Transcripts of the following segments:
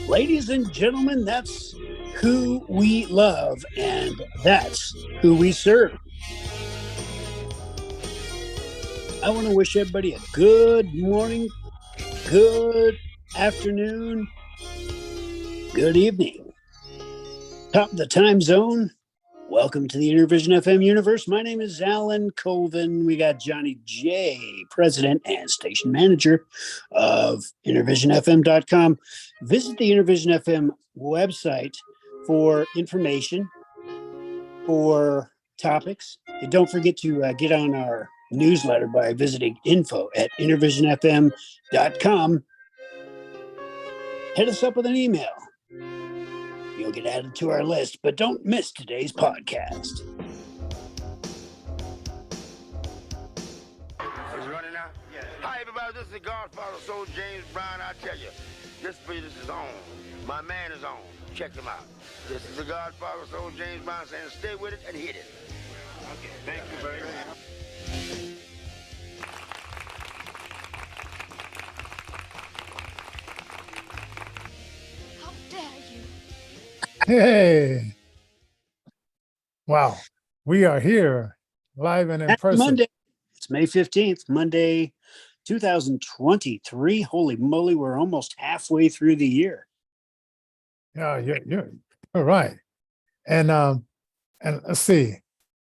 Ladies and gentlemen, that's who we love, and that's who we serve. I want to wish everybody a good morning, good afternoon, good evening. Top of the time zone. Welcome to the Intervision FM universe. My name is Alan Colvin. We got Johnny J, president and station manager of intervisionfm.com. Visit the Intervision FM website for information, for topics. And don't forget to get on our newsletter by visiting info at intervisionfm.com. Hit us up with an email. You'll get added to our list, but don't miss today's podcast. Is it running now? Yes. Hi, everybody. This is the Godfather Soul James Brown. I tell you, this business is on. My man is on. Check him out. This is the Godfather Soul James Brown saying stay with it and hit it. Okay, thank you very much. How dare you? Hey, wow, we are here live and in Happy person. Monday. It's May 15th, Monday, 2023. Holy moly, we're almost halfway through the year. Yeah, you're right. And let's see.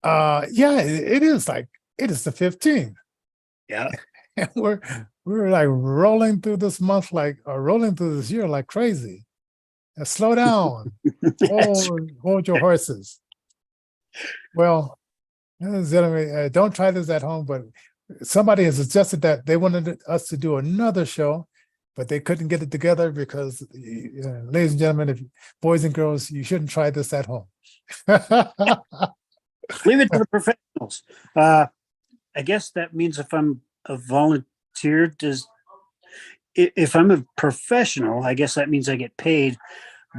Yeah, it is the 15th. Yeah. And we're like rolling through this month rolling through this year like crazy. And slow down. Hold your horses. Well, gentlemen, don't try this at home, but somebody has suggested that they wanted us to do another show, but they couldn't get it together because, ladies and gentlemen, boys and girls, you shouldn't try this at home. Leave it to the professionals. I guess that means if I'm a volunteer, if I'm a professional, I guess that means I get paid.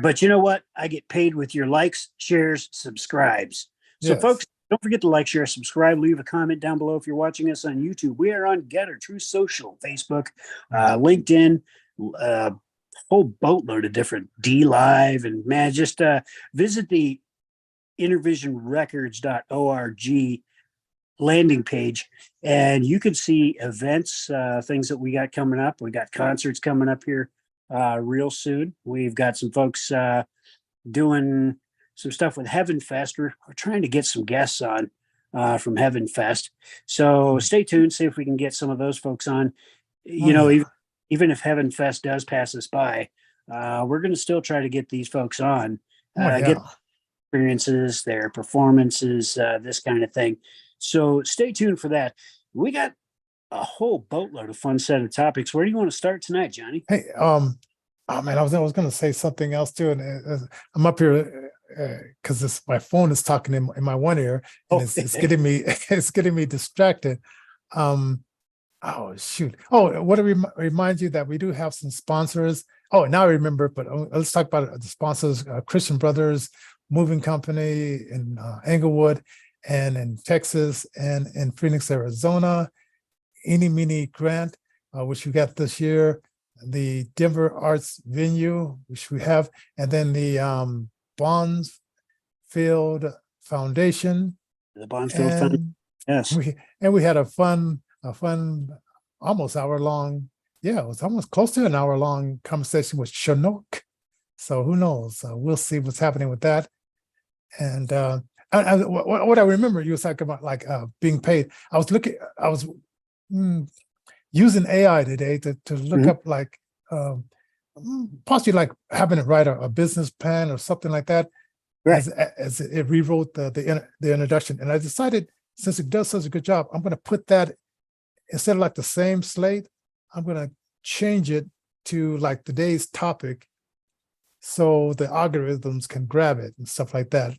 But you know what? I get paid with your likes, shares, subscribes. So Yes. folks, don't forget to like, share, subscribe, leave a comment down below if you're watching us on YouTube. We are on Getter, True Social, Facebook, LinkedIn, whole boatload of different D-Live. And man, just visit the intervisionrecords.org landing page and you can see events, things that we got coming up. We got concerts coming up here real soon. We've got some folks doing some stuff with Heaven Fest. We're trying to get some guests on from Heaven Fest. So stay tuned, see if we can get some of those folks on. Even if Heaven Fest does pass us by, we're going to still try to get these folks on, get experiences, their performances, this kind of thing. So stay tuned for that. We got a whole boatload of fun set of topics. Where do you want to start tonight, Johnny? Hey, oh man, I was going to say something else too, and I'm up here because my phone is talking in my one ear, and it's getting me distracted. Oh shoot! Oh, what to remind you that we do have some sponsors. Oh, now I remember. But let's talk about the sponsors: Christian Brothers Moving Company in Englewood, and in Texas, and in Phoenix, Arizona. Eeny Meeny Grant, which we got this year, the Denver Arts Venue, which we have, and then the Bondsfield Foundation. The Bondsfield Foundation. Yes. We had a fun, almost hour-long, it was almost close to an hour-long conversation with Chinook. So who knows? We'll see what's happening with that. And what I remember, you was talking about being paid. I was using AI today to look up possibly having it write a business plan or something like that, right, as it rewrote the introduction. And I decided, since it does such a good job, I'm going to put that, instead of the same slate, I'm going to change it to today's topic, so the algorithms can grab it and stuff like that.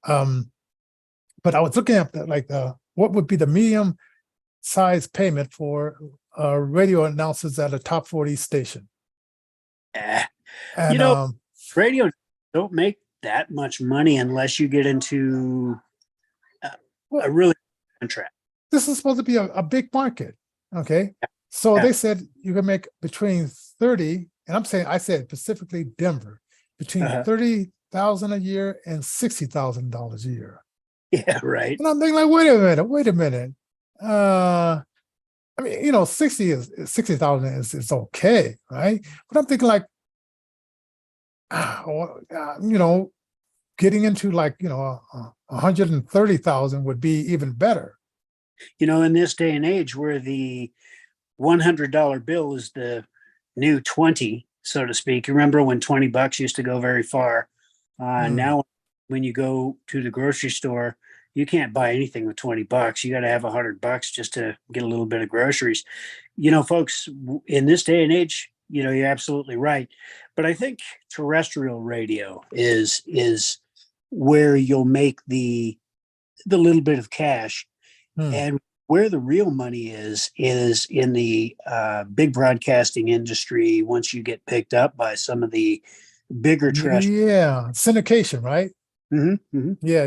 But I was looking at what would be the medium size payment for radio announcers at a top 40 station. And, radio don't make that much money unless you get into a really contract. This is supposed to be a big market. Okay. So they said you can make between 30 and I said specifically Denver, between Uh-huh. 30,000 a year and $60,000 a year. Yeah, right. And I'm thinking like, wait a minute. I mean, 60,000 is okay, right? But I'm thinking like, you know, getting into like, 130,000 would be even better. In this day and age where the $100 bill is the new 20, so to speak. You remember when $20 used to go very far? Now, when you go to the grocery store, you can't buy anything with $20. You got to have $100 just to get a little bit of groceries. Folks, in this day and age, you're absolutely right. But I think terrestrial radio is where you'll make the little bit of cash. And where the real money is in the big broadcasting industry once you get picked up by some of the bigger terrestrial. Yeah, syndication, right? Yeah.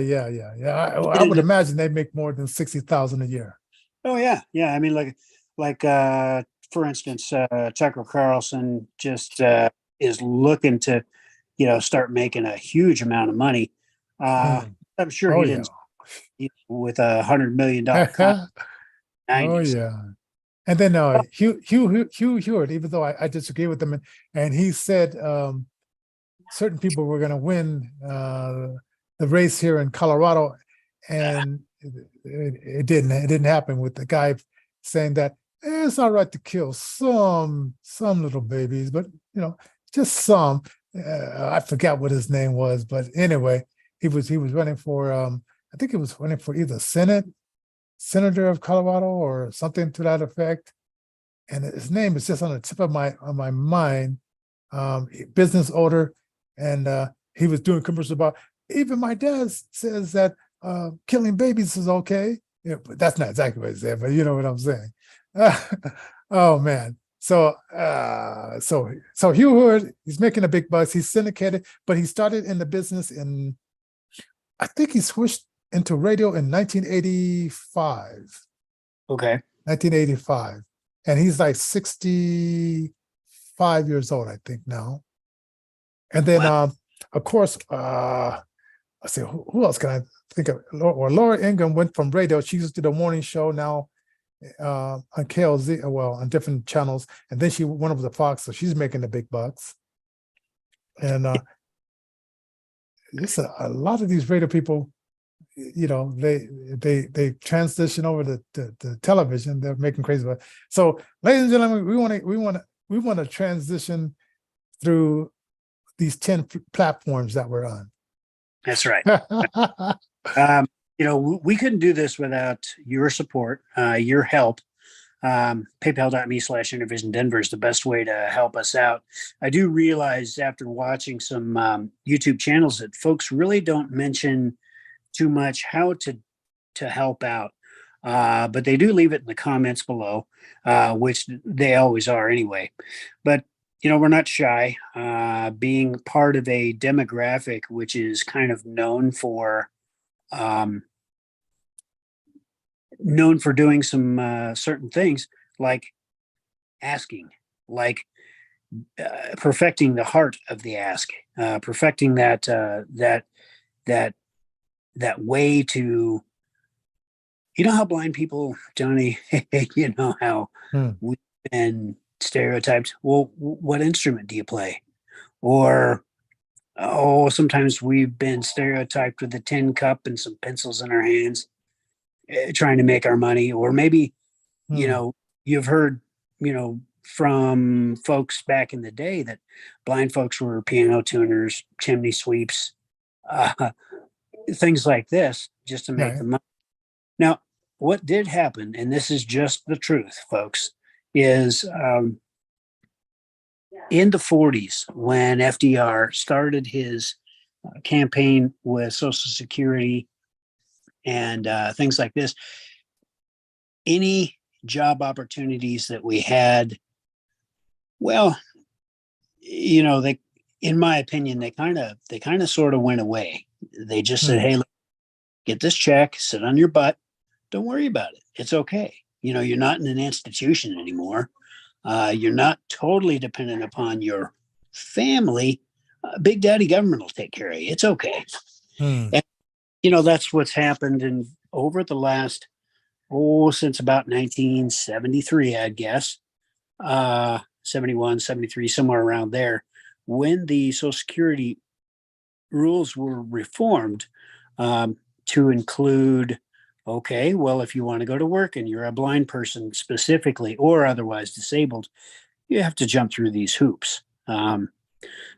I would imagine they make more than 60,000 a year. Oh yeah, yeah. I mean, like for instance, Tucker Carlson just is looking to, start making a huge amount of money. I'm sure Oh he yeah. didn't with $100 million Oh contract. yeah. And then Hugh Hewitt, even though I disagree with him, and he said certain people were going to win the race here in Colorado, and it didn't happen, with the guy saying that it's all right to kill some little babies, but just some. I forgot what his name was, but anyway, he was running for I think he was running for either senator of Colorado or something to that effect. And his name is just on the tip of my mind. Business owner, and he was doing commercials about, even my dad says that killing babies is okay. Yeah, but that's not exactly what he said, but you know what I'm saying. Oh man. So Hugh Hewitt, he's making a big bucks. He's syndicated, but he started in the business I think he switched into radio in 1985. Okay. 1985. And he's like 65 years old, I think now. And then, Wow. of course, let's see, who else can I think of? Laura Ingraham went from radio. She used to do the morning show now on KLZ, well, on different channels. And then she went over to Fox, so she's making the big bucks. And just a lot of these radio people, they transition over to television. They're making crazy. So, ladies and gentlemen, we want to transition through these 10 platforms that we're on. That's right. We couldn't do this without your support, your help. PayPal.me/Intervision Denver is the best way to help us out. I do realize after watching some YouTube channels that folks really don't mention too much how to help out. But they do leave it in the comments below, which they always are anyway. But we're not shy, being part of a demographic which is kind of known for doing some certain things, like asking, like perfecting the heart of the ask, perfecting that way to, how blind people, Johnny, how we've been stereotyped. Well, what instrument do you play? Or, sometimes we've been stereotyped with a tin cup and some pencils in our hands, trying to make our money. Or maybe, you've heard, from folks back in the day that blind folks were piano tuners, chimney sweeps, things like this, just to make the money. Now, what did happen, and this is just the truth, folks, is in the 40s, when FDR started his campaign with Social Security and things like this, any job opportunities that we had, well, they, in my opinion, they kind of sort of went away. They just said, hey, look, get this check, sit on your butt, don't worry about it, it's okay. You're not in an institution anymore. You're not totally dependent upon your family. Big Daddy government will take care of you. It's okay. Hmm. And, that's what's happened in over the last, since about 1973, I guess, 71, 73, somewhere around there, when the Social Security rules were reformed to include, okay, well, if you want to go to work and you're a blind person specifically or otherwise disabled, you have to jump through these hoops.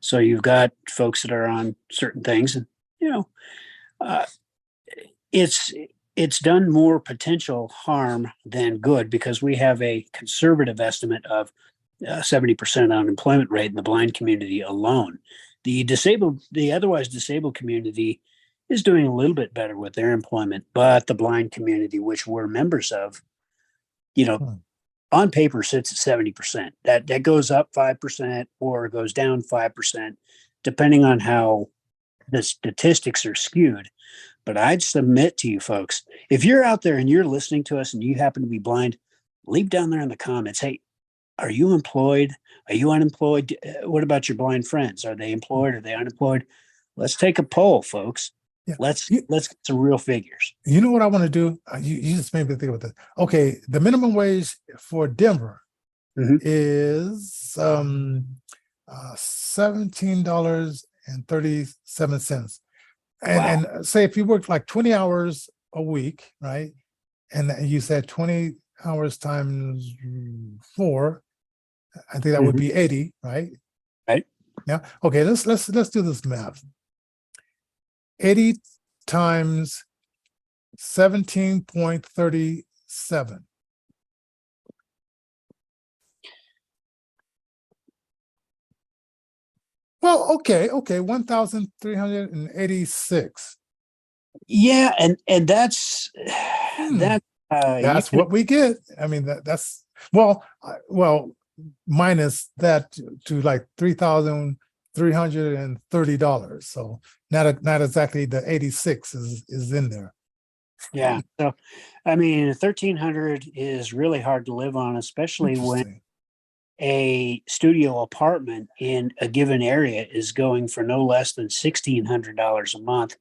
So you've got folks that are on certain things, and uh, it's it's done more potential harm than good because we have a conservative estimate of 70% unemployment rate in the blind community alone. The otherwise disabled community is doing a little bit better with their employment, but the blind community, which we're members of, you know, Hmm. on paper sits at 70%. That goes up 5% or goes down 5%, depending on how the statistics are skewed. But I'd submit to you folks, if you're out there and you're listening to us and you happen to be blind, leave down there in the comments, hey, are you employed? Are you unemployed? What about your blind friends? Are they employed? Are they unemployed? Let's take a poll, folks. Yeah. Let's get some real figures. You know what I want to do? You just made me think about this. Okay, the minimum wage for Denver Mhm. is $17.37. And say if you work like 20 hours a week, right? And you said 20 hours times 4, I think that would Mhm. be 80, right? Right? Yeah. Okay, let's do this math. 80 times 17.37. Well, okay, 1,386. Yeah, and that's Hmm. that you That's can what we get. I mean, that's well, minus that to like $3,330. So not exactly the 86 is in there. yeah. So I mean 1,300 is really hard to live on, especially when Interesting. a studio apartment in a given area is going for no less than $1,600 a month.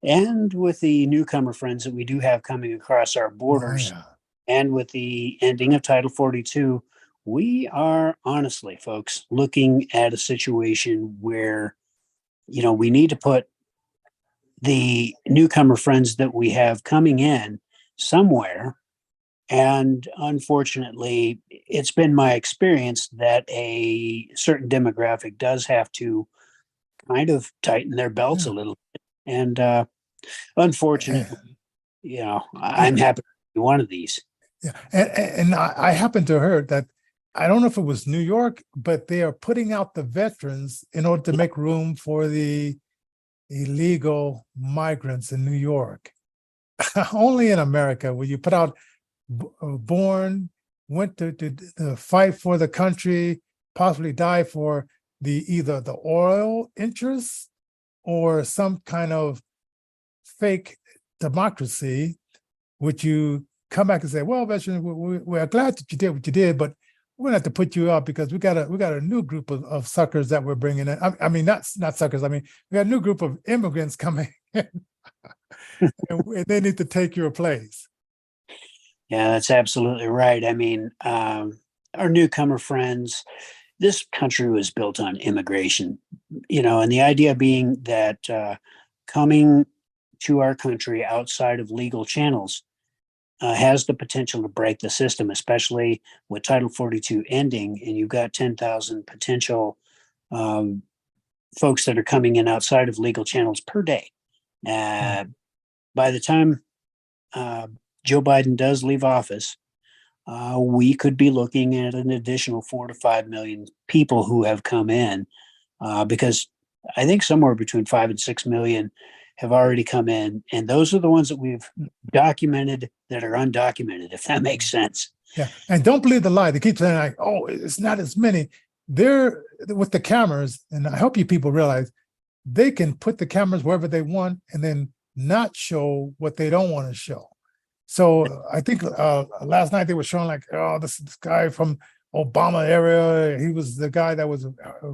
And with the newcomer friends that we do have coming across our Oh borders, yeah. and with the ending of Title 42, we are honestly, folks, looking at a situation where, we need to put the newcomer friends that we have coming in somewhere. And unfortunately, it's been my experience that a certain demographic does have to kind of tighten their belts a Yeah. little bit. And unfortunately, And, I'm happy to be one of these. yeah. And I happen to heard that I don't know if it was New York, but they are putting out the veterans in order to make room for the illegal migrants in New York. Only in America will you put out born, went to fight for the country, possibly die for either the oil interests or some kind of fake democracy, which you come back and say, well, veteran, we're glad that you did what you did, but we're going to have to put you up because we got a new group of suckers that we're bringing in. I mean, not suckers. I mean, we got a new group of immigrants coming in, and they need to take your place. Yeah, that's absolutely right. I mean, our newcomer friends, this country was built on immigration, and the idea being that coming to our country outside of legal channels has the potential to break the system, especially with Title 42 ending, and you've got 10,000 potential um, folks that are coming in outside of legal channels per day. Uh, by the time uh, Joe Biden does leave office, we could be looking at an additional 4 to 5 million people who have come in because I think somewhere between 5 and 6 million have already come in. And those are the ones that we've documented that are undocumented, if that makes sense. Yeah, and don't believe the lie. They keep saying like, "Oh, it's not as many." They're with the cameras, and I hope you people realize they can put the cameras wherever they want, and then not show what they don't want to show. So I think last night they were showing like, "Oh, this guy from Obama era. He was the guy that was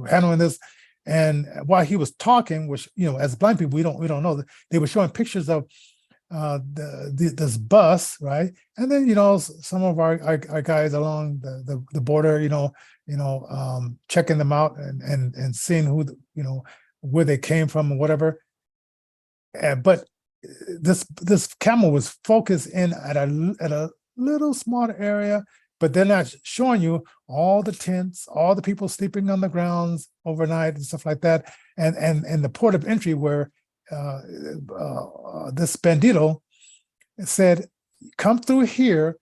handling this. And while he was talking, which, as blind people, we don't know, they were showing pictures of this bus, right? And then some of our guys along the border, checking them out and seeing who where they came from and whatever. But this camera was focused in at a little small area, but they're not showing you all the tents, all the people sleeping on the grounds overnight and stuff like that, and the port of entry where this bandito said, come through here,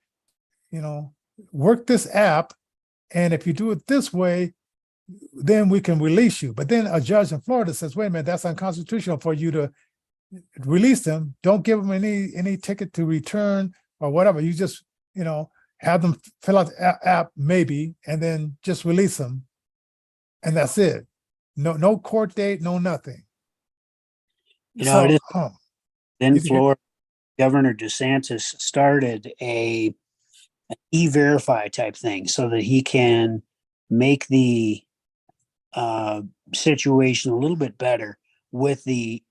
work this app, and if you do it this way, then we can release you. But then a judge in Florida says, wait a minute, that's unconstitutional for you to release them. Don't give them any ticket to return or whatever. You just, have them fill out the app maybe, and then just release them. And that's it. No court date, no nothing. It So, is in Did you- Florida. Governor DeSantis started an e-verify type thing so that he can make the situation a little bit better with the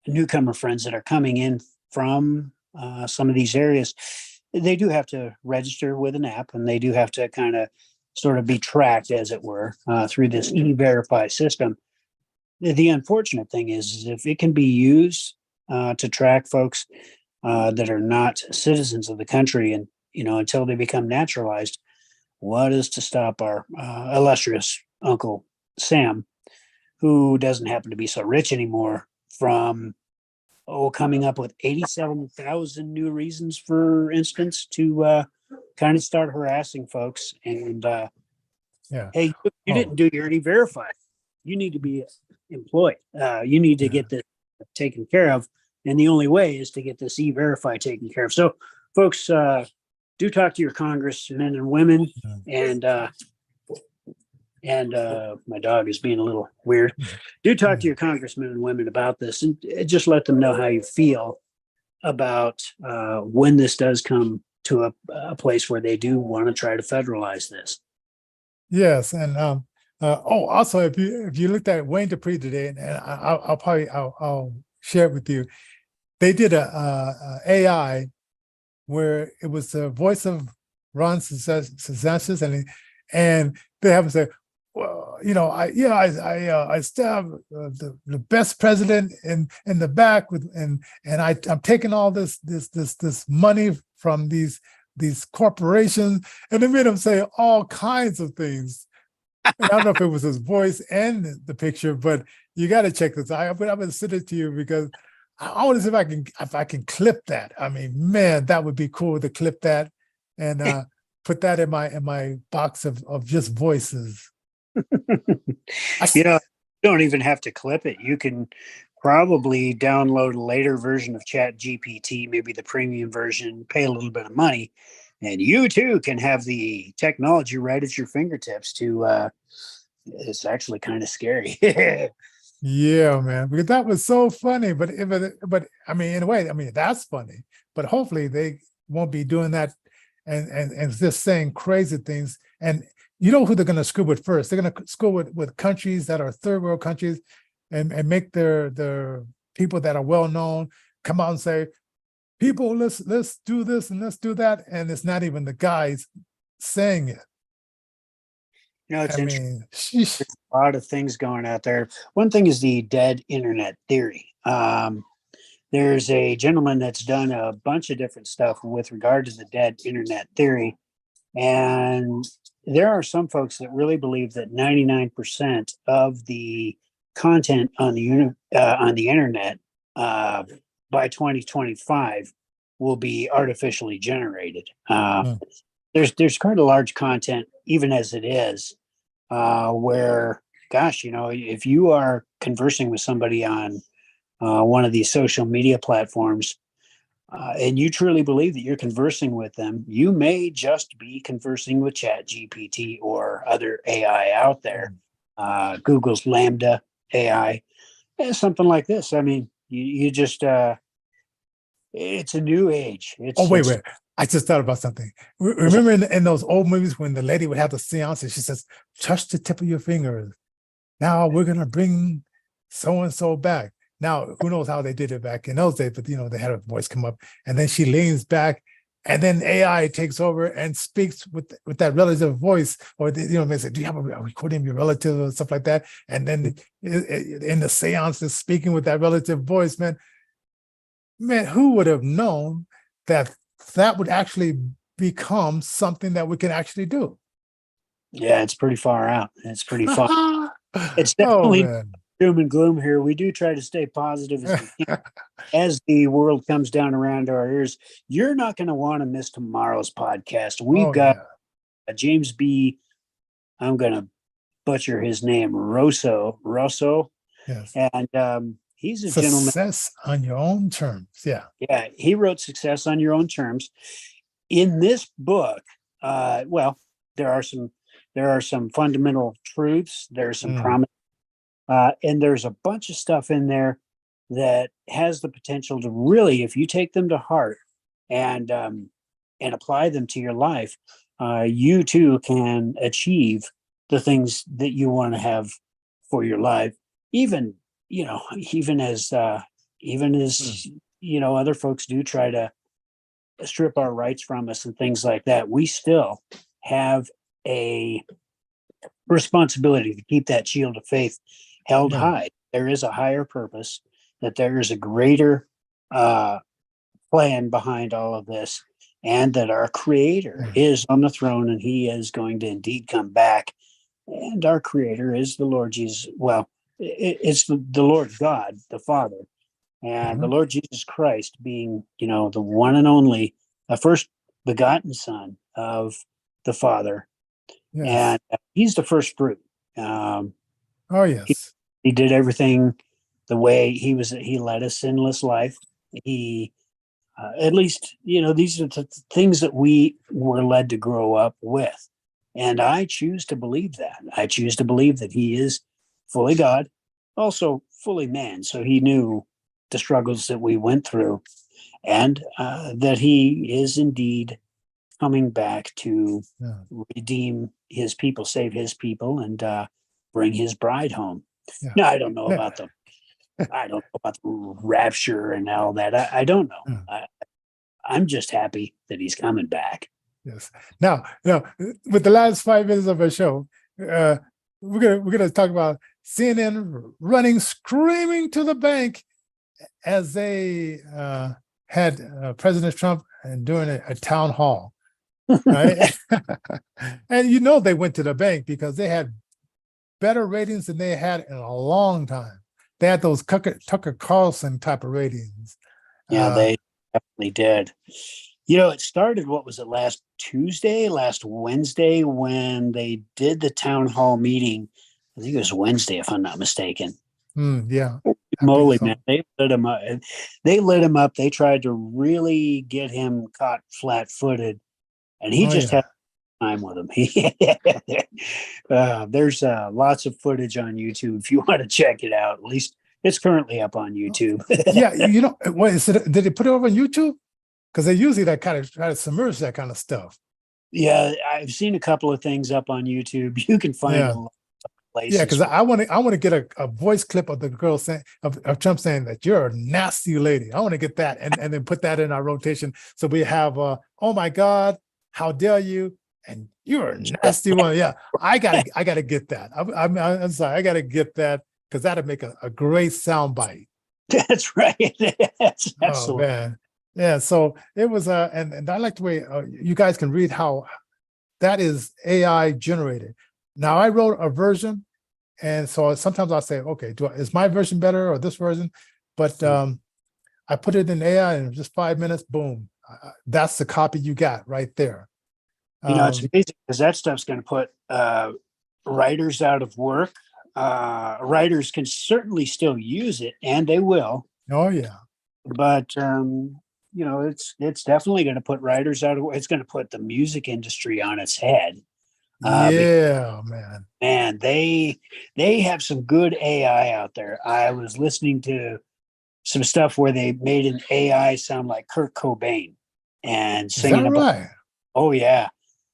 newcomer friends that are coming in from some of these areas. They do have to register with an app, and they do have to kind of sort of be tracked, as it were, through this e-verify system. The unfortunate thing is if it can be used to track folks that are not citizens of the country, and until they become naturalized, what is to stop our illustrious Uncle Sam, who doesn't happen to be so rich anymore, from coming up with 87,000 new reasons, for instance, to kind of start harassing folks. And Yeah. hey, you didn't do your e-verify. You need to be employed. You need to get this taken care of. And the only way is to get this e-verify taken care of. So, folks, do talk to your congressmen and women. And my dog is being a little weird. Do talk to your congressmen and women about this, and just let them know how you feel about when this does come to a place where they do want to try to federalize this. Yes, and also if you looked at Wayne Dupree today, and I'll share it with you. They did a AI where it was the voice of Ron DeSantis, and they have him say, well, I stabbed the best president in the back and I'm taking all this money from these corporations, and they made him say all kinds of things. And I don't know if it was his voice and the picture, but you got to check this. I'm going to send it to you because I want to see if I can clip that. I mean, man, that would be cool to clip that and put that in my box of just voices. You don't even have to clip it. You can probably download a later version of Chat GPT, maybe the premium version, pay a little bit of money, and you too can have the technology right at your fingertips to it's actually kind of scary. Yeah, man, because that was so funny. But I mean, in a way, I mean, that's funny. But hopefully they won't be doing that and just saying crazy things. And you know who they're going to screw with first? They're going to screw with countries that are third world countries and make their people that are well known come out and say, people, let's do this and let's do that. And it's not even the guys saying it. It's interesting. mean, sheesh. There's a lot of things going out there. One thing is the dead internet theory. There's a gentleman that's done a bunch of different stuff with regard to the dead internet theory. And there are some folks that really believe that 99% of the content on the internet by 2025 will be artificially generated. There's quite a large content, even as it is, where, gosh, if you are conversing with somebody on one of these social media platforms, and you truly believe that you're conversing with them, you may just be conversing with Chat GPT or other AI out there. Google's Lambda AI, something like this. I mean, you just, it's a new age. Wait. I just thought about something. Remember in those old movies when the lady would have the seance and she says, touch the tip of your fingers. Now we're going to bring so-and-so back. Now, who knows how they did it back in those days, but they had a voice come up and then she leans back and then AI takes over and speaks with that relative voice, or they say, do you have a recording of your relative or stuff like that? And then in the seance is speaking with that relative voice, man, who would have known that would actually become something that we can actually do? Yeah, it's pretty far out. It's pretty far. It's Oh, definitely man. doom and gloom here. We do try to stay positive as we can. As the world comes down around our ears. You're not going to want to miss tomorrow's podcast. We've got James B. I'm going to butcher his name, Rosso. Yes. And he's a gentleman. Success on your own terms. Yeah. Yeah, he wrote Success on Your Own Terms. In this book, well, there are some fundamental truths. There's some promise, and there's a bunch of stuff in there that has the potential to really, if you take them to heart and apply them to your life, you too can achieve the things that you want to have for your life. Even as other folks do try to strip our rights from us and things like that, we still have a responsibility to keep that shield of faith held high. There is a higher purpose, that there is a greater plan behind all of this, and that our Creator is on the throne and he is going to indeed come back. And our Creator is the Lord Jesus. Well, it's the Lord God, the Father, and the Lord Jesus Christ being, the one and only, first begotten Son of the Father. Yes. And he's the first fruit. He did everything the way he led a sinless life. He, at least, these are the things that we were led to grow up with. And I choose to believe that. I choose to believe that he is fully God, also fully man. So he knew the struggles that we went through, and that he is indeed coming back to redeem his people, save his people, and bring his bride home. Now, I don't know about the rapture and all that. I don't know. I'm just happy that he's coming back. Yes. Now, with the last 5 minutes of our show, we're gonna talk about CNN running screaming to the bank as they had President Trump and doing a town hall, right? And they went to the bank because they had better ratings than they had in a long time. They had those Tucker Carlson type of ratings. Yeah, they definitely did. It started, what was it, last Wednesday, when they did the town hall meeting. I think it was Wednesday, if I'm not mistaken. Yeah. Moly, man. They lit him up. They tried to really get him caught flat-footed, and he had time with him. There's lots of footage on YouTube if you want to check it out. At least it's currently up on YouTube. What is it? Did they put it over on YouTube? Because they usually try to submerge that kind of stuff. Yeah, I've seen a couple of things up on YouTube. You can find a lot of places. Yeah, because I want to get a voice clip of the girl saying of Trump saying that you're a nasty lady. I want to get that and then put that in our rotation, so we have oh my God, how dare you, and you're a nasty one. Yeah, I gotta get that. I'm sorry, I gotta get that, because that'd make a great soundbite. That's right. That's absolutely. Oh man. Yeah, so it was, and I like the way you guys can read how that is AI generated. Now, I wrote a version, and so sometimes I'll say, okay, is my version better or this version? But I put it in AI, and in just 5 minutes, boom, that's the copy you got right there. It's amazing, because that stuff's going to put writers out of work. Writers can certainly still use it, and they will. Oh, yeah. But it's definitely going to put writers out of. It's going to put the music industry on its head. Man. And they have some good AI out there. I was listening to some stuff where they made an AI sound like Kurt Cobain, and Is singing that about. right? Oh yeah.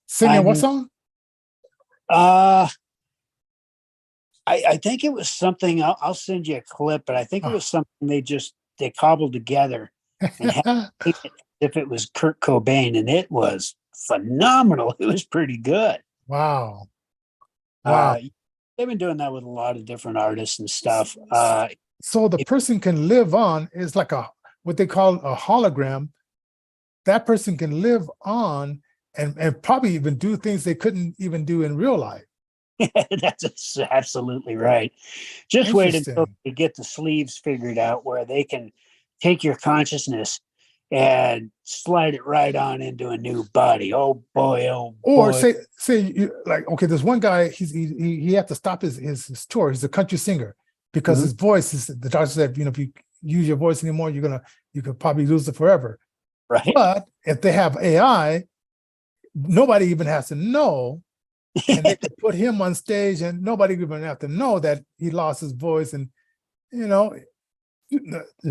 Singing what I'm- song? Uh, I think it was something. I'll send you a clip, but I think it Oh. was something they cobbled together and had to sing it as if it was Kurt Cobain, and it was phenomenal. It was pretty good. Wow. Wow. They've been doing that with a lot of different artists and stuff. So the if- person can live on is like what they call a hologram. That person can live on and probably even do things they couldn't even do in real life. That's absolutely right. Just wait until Interesting. you get the sleeves figured out where they can take your consciousness and slide it right on into a new body. Oh boy, oh Or boy. say you like, okay, there's one guy, he had to stop his tour. He's a country singer because Mhm. his voice is, the doctor said, if you use your voice anymore, you could probably lose it forever. Right. But if they have AI, nobody even has to know, and they could put him on stage and nobody even have to know that he lost his voice. And the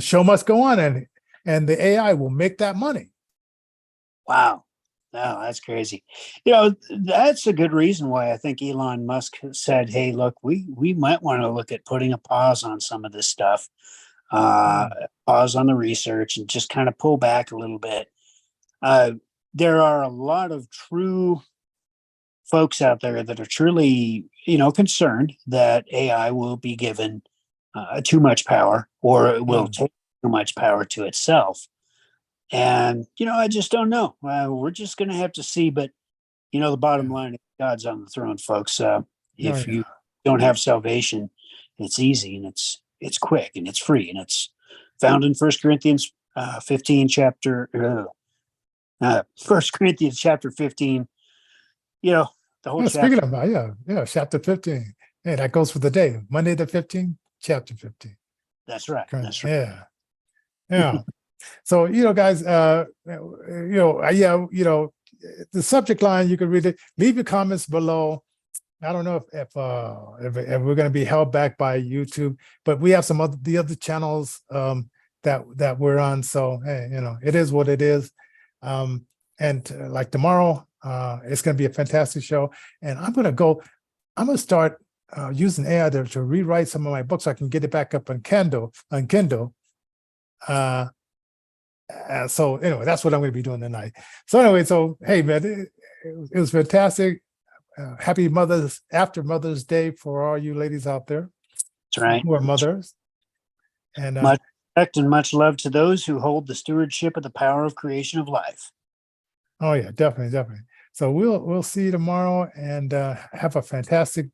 show must go on, and the AI will make that money. Wow. No, that's crazy. That's a good reason why I think Elon Musk said, hey, look, we might want to look at putting a pause on some of this stuff, pause on the research and just kind of pull back a little bit. There are a lot of true folks out there that are truly, concerned that AI will be given too much power, or it will take too much power to itself. And, I just don't know. We're just going to have to see. But, the bottom line is God's on the throne, folks. If you don't have salvation, it's easy and it's quick and it's free. And it's found in 1 Corinthians 15 chapter, 1 Corinthians chapter 15, the whole chapter. Speaking about, chapter 15. Hey, that goes for the day. Monday the 15th, chapter 15. That's right. Okay. That's right. Yeah. So, guys, the subject line, you can read it. Leave your comments below. I don't know if we're going to be held back by YouTube, but we have some the other channels that we're on. So, hey, it is what it is. And like tomorrow, it's going to be a fantastic show. And I'm going to start using AI to rewrite some of my books so I can get it back up on Kindle. So anyway, that's what I'm going to be doing tonight. So anyway, hey man, it was fantastic. Happy after Mother's Day for all you ladies out there. That's right. Who are mothers. And much respect and much love to those who hold the stewardship of the power of creation of life. Oh yeah, definitely. So we'll see you tomorrow, and have a fantastic